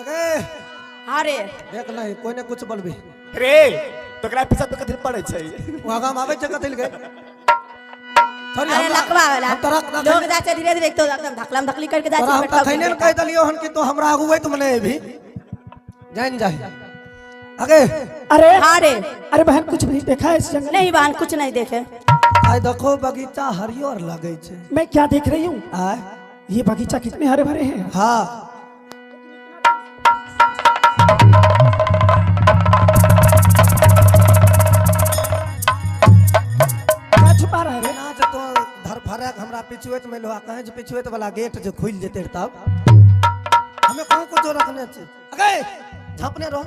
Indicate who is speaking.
Speaker 1: अगे
Speaker 2: अरे
Speaker 1: देख नहीं कोई ने कुछ बोलबी
Speaker 3: रे तोकरा पीछा तो कथि पड़े छै
Speaker 1: वहां हम आवे छ कथिल गए सॉरी
Speaker 2: अरे लकवा वाला
Speaker 1: हम तोरा
Speaker 2: लोग जाते धीरे धीरे तो एकदम धकलम धकली करके जाते
Speaker 1: हम त खैने कह दलियो हन कि तो हमरा आगु वही तुमने भी जान जाए अगे
Speaker 4: अरे
Speaker 2: अरे
Speaker 4: अरे बहन कुछ नहीं देखा है इस जंगल
Speaker 2: नहीं बहन कुछ नहीं देखे
Speaker 1: आय देखो बगीचा हरियर लगे छे
Speaker 4: मैं क्या देख रही हूँ
Speaker 1: आय
Speaker 4: ये बगीचा कितने हरे भरे हैं
Speaker 1: हां
Speaker 4: क्या छुपा रहा है रे?
Speaker 1: ना जो तो धर फरक हमरा पिछुएत में लोहा कहे जो पिछुएत वाला गेट जो खुल जेते तब हमें कौन को जो रखने छे अगे छपने रहो